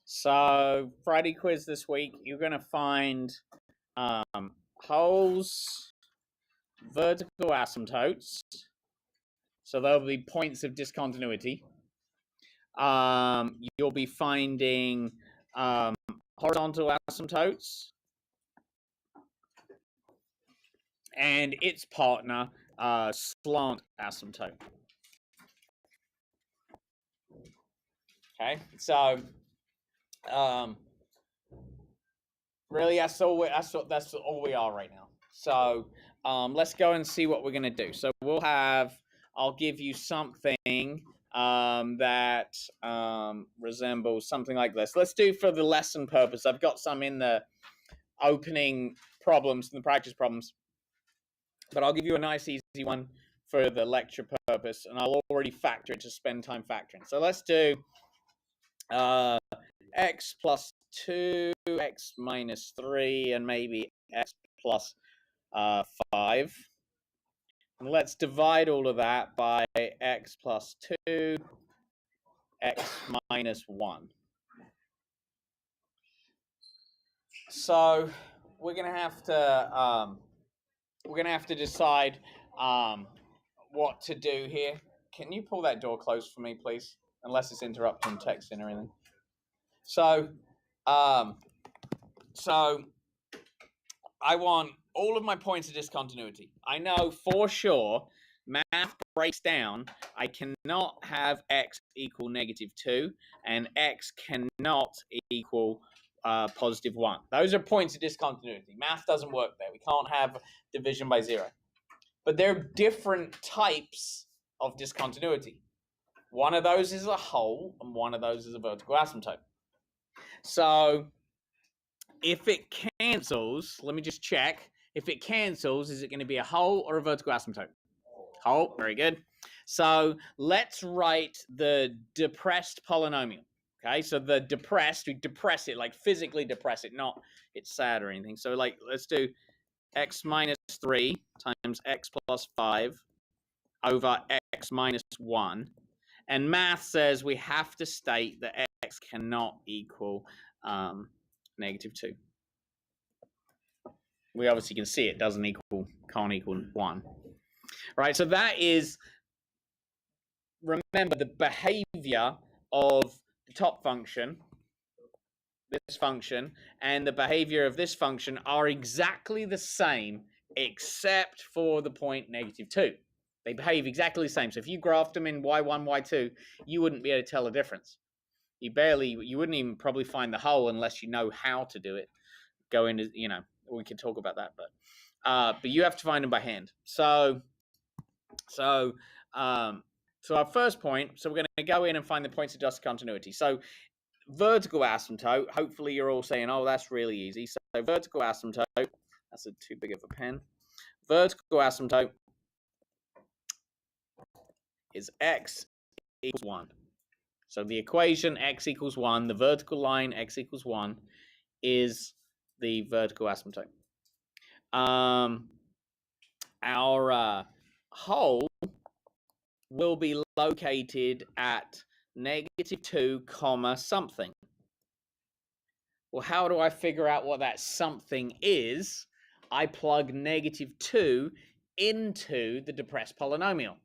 So Friday quiz this week, you're going to find holes, vertical asymptotes. So there'll be points of discontinuity. You'll be finding horizontal asymptotes and its partner, slant asymptote. Okay, so really that's all we are right now. So let's go and see what we're going to do. So I'll give you something that resembles something like this. Let's do for the lesson purpose. I've got some in the opening problems and the practice problems, but I'll give you a nice easy one for the lecture purpose, and I'll already factor it to spend time factoring. So let's do x plus 2, x minus 3, and maybe x plus 5. And let's divide all of that by x plus 2, x minus 1. So we're going to have to decide what to do here. Can you pull that door closed for me, please? Unless it's interrupting texting or anything. So I want all of my points of discontinuity. I know for sure math breaks down. I cannot have x equal -2 and x cannot equal +1. Those are points of discontinuity. Math doesn't work there. We can't have division by 0. But there are different types of discontinuity. One of those is a hole and one of those is a vertical asymptote. So if it cancels, let me just check. If it cancels, is it going to be a hole or a vertical asymptote? Hole, very good. So let's write the depressed polynomial. Okay, so the depressed, we depress it, like physically depress it, not it's sad or anything. So like, let's do x minus 3 times x plus 5 over x minus 1. And math says we have to state that x cannot equal -2. We obviously can see it can't equal 1. Right, so that is, remember, the behavior of the top function, this function, and the behavior of this function are exactly the same except for the point -2. They behave exactly the same. So if you graphed them in y1, y2, you wouldn't be able to tell the difference. You wouldn't even probably find the hole unless you know how to do it. Go into, we can talk about that, but you have to find them by hand. So our first point, so we're going to go in and find the points of discontinuity. So vertical asymptote, hopefully you're all saying, oh, that's really easy. So vertical asymptote, that's too big of a pen. Vertical asymptote is x equals 1. So the equation x equals 1, the vertical line x equals 1 is the vertical asymptote. Our hole will be located at -2 comma something. Well, how do I figure out what that something is? I plug -2 into the depressed polynomial.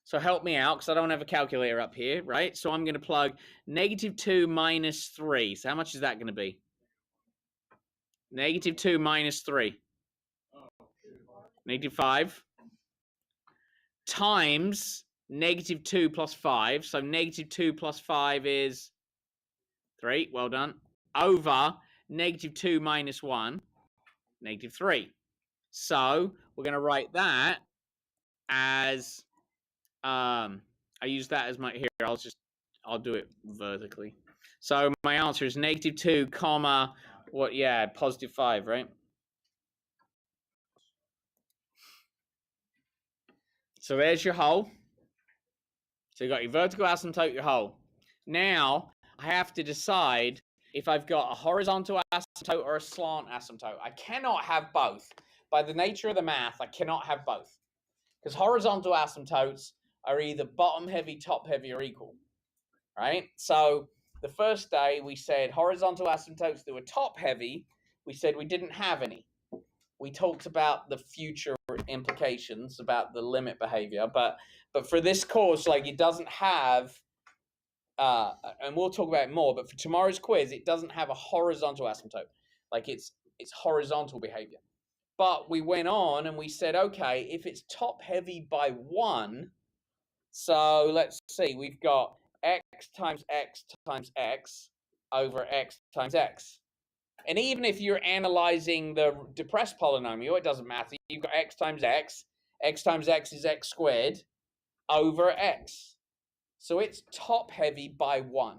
So help me out, because I don't have a calculator up here, right? So I'm going to plug -2 minus 3. So how much is that going to be? -2 minus 3. -5. Times -2 plus 5. So -2 plus 5 is 3. Well done. Over -2 minus 1, -3. So we're going to write that as, I use that as my, here, I'll do it vertically. So my answer is -2 comma, what, yeah, +5, right? So there's your hole. So you've got your vertical asymptote, your hole. Now I have to decide if I've got a horizontal asymptote or a slant asymptote. I cannot have both. By the nature of the math, I cannot have both. Because horizontal asymptotes are either bottom heavy, top heavy, or equal. Right? So the first day we said horizontal asymptotes that were top heavy, we said we didn't have any. We talked about the future implications about the limit behavior, but for this course, like it doesn't have, and we'll talk about it more. But for tomorrow's quiz, it doesn't have a horizontal asymptote, like it's horizontal behavior. But we went on and we said, okay, if it's top heavy by 1, so let's see, we've got x times x times x over x times x. And even if you're analyzing the depressed polynomial, it doesn't matter. You've got x times x times x is x squared over x. So it's top heavy by 1.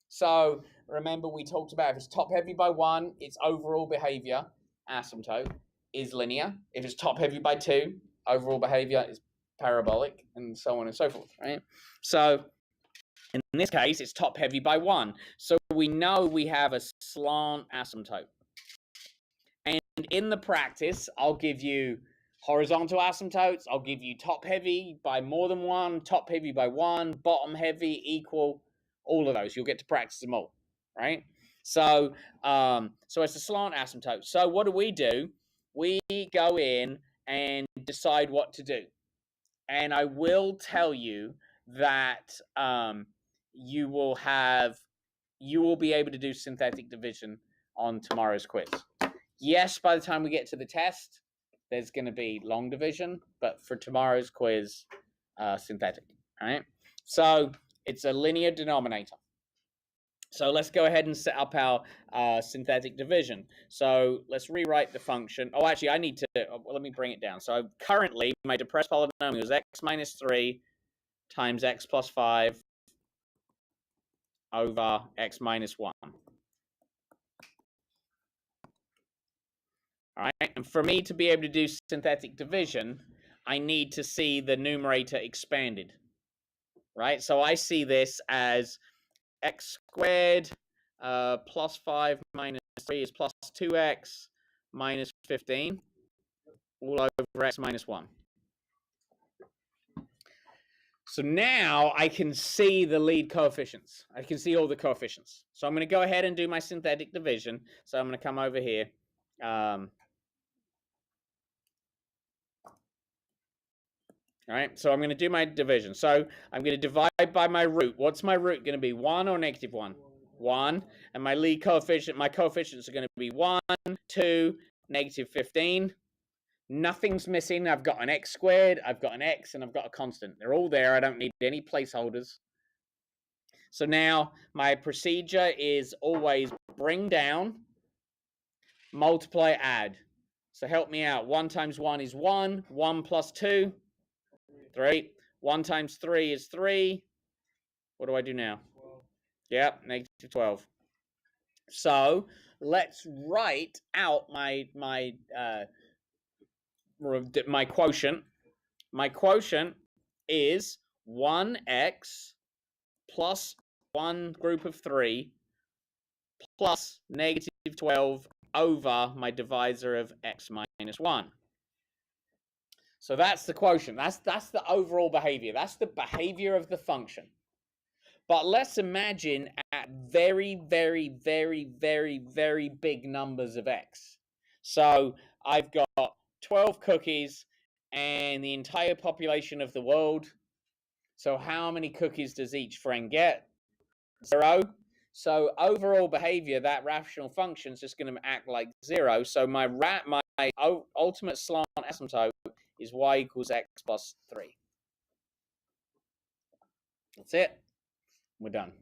So remember we talked about if it's top heavy by 1, its overall behavior, asymptote, is linear. If it's top heavy by 2, overall behavior is parabolic, and so on and so forth, right? So in this case, it's top heavy by 1. So we know we have a slant asymptote. And in the practice, I'll give you horizontal asymptotes. I'll give you top heavy by more than 1, top heavy by 1, bottom heavy, equal, all of those. You'll get to practice them all, right? So, so it's a slant asymptote. So what do? We go in and decide what to do. And I will tell you that you will be able to do synthetic division on tomorrow's quiz. Yes, by the time we get to the test, there's going to be long division, but for tomorrow's quiz, synthetic, all right? So it's a linear denominator. So let's go ahead and set up our synthetic division. So let's rewrite the function. Oh, actually, I need to, let me bring it down. So currently, my depressed polynomial is x minus 3 times x plus 5 over x minus 1. All right, and for me to be able to do synthetic division, I need to see the numerator expanded, right? So I see this as x squared plus 5 minus 3 is plus 2x minus 15 all over x minus 1. So now I can see the lead coefficients. I can see all the coefficients. So I'm going to go ahead and do my synthetic division. So I'm going to come over here. All right, so I'm going to do my division. So I'm going to divide by my root. What's my root going to be, 1 or negative 1? 1. And my lead coefficient, my coefficients are going to be 1, 2, negative 15. Nothing's missing. I've got an x squared, I've got an x, and I've got a constant. They're all there. I don't need any placeholders. So now my procedure is always bring down, multiply, add. So help me out. 1 times 1 is 1. 1 plus 2, 3. 1 times 3 is 3. What do I do now? 12. Yep, negative 12. So let's write out my quotient. My quotient is 1x plus 1 group of 3 plus negative 12 over my divisor of x minus 1. So that's the quotient. That's the overall behavior. That's the behavior of the function. But let's imagine at very, very, very, very, very big numbers of x. So I've got 12 cookies and the entire population of the world. So how many cookies does each friend get? 0. So overall behavior, that rational function is just going to act like 0. So my ultimate slant asymptote is y equals x plus 3. That's it. We're done.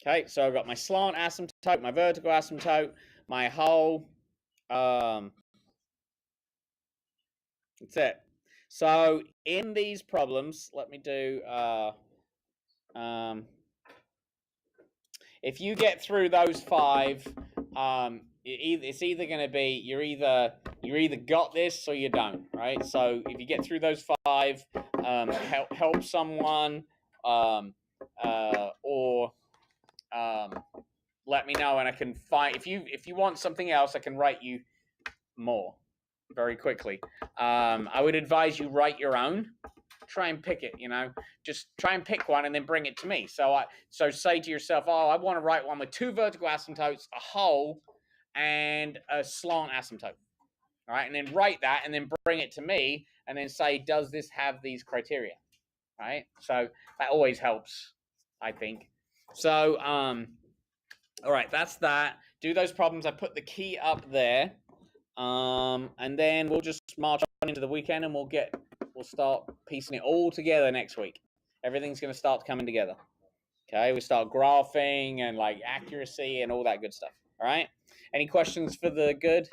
Okay, so I've got my slant asymptote, my vertical asymptote, my whole. That's it. So in these problems, let me do. If you get through those 5, it's either going to be you either got this or you don't, right? So if you get through those 5, help someone, or let me know, and I can find. If you want something else, I can write you more very quickly. I would advise you write your own, try and pick it, just try and pick one and then bring it to me. So say to yourself, oh, I want to write one with 2 vertical asymptotes, a hole, and a slant asymptote. All right, and then write that and then bring it to me and then say, does this have these criteria? Right? So that always helps, I think. So, all right, that's that. Do those problems. I put the key up there. And then we'll just march on into the weekend and we'll start piecing it all together next week. Everything's going to start coming together. Okay, we start graphing and like accuracy and all that good stuff. All right. Any questions for the good?